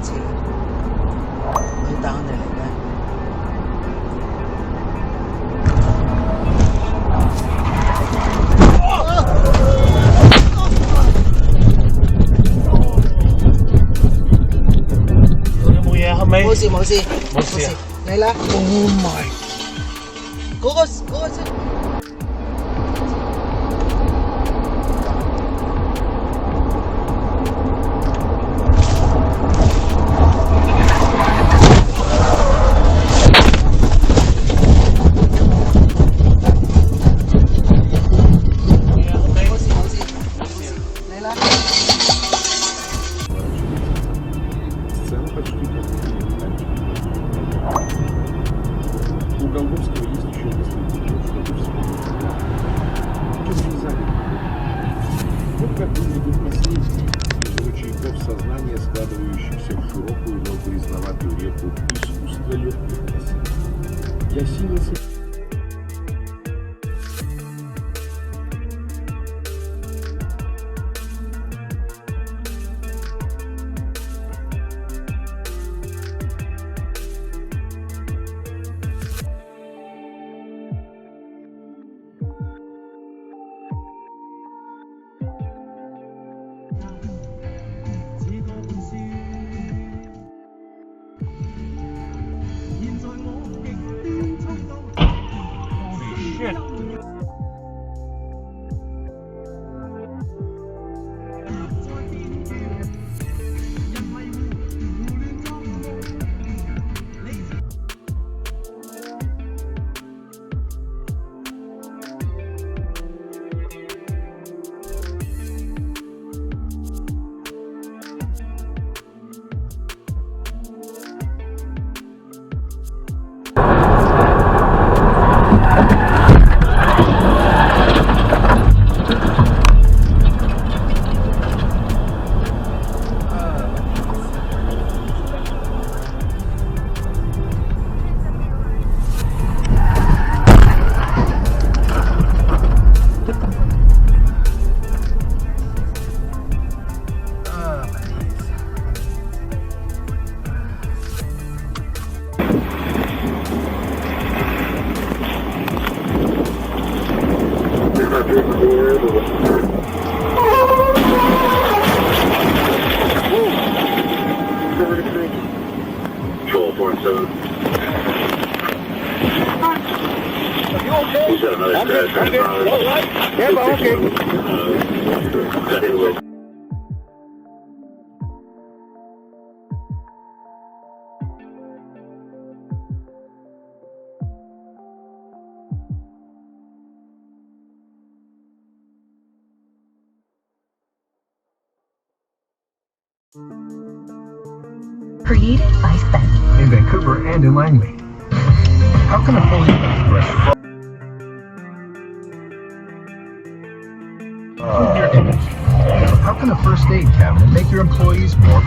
车，去等你嚟嘅。有冇嘢後尾？冇事冇事冇事啊！嚟啦 Oh my！ 嗰個先。У Голгофского есть еще несколько дел, чтобы все. Очень занят. Вот как выглядит последний из ручейков сознания, складывающихся в широкую, но грязноватую реку искусства легких носителей. Я силился. Shit. Control 4-7. He's got another crash right now. Yeah, but okay. Got hit with. Created by Spec in Vancouver and in Langley. How can a fully How can a first aid cabinet make your employees more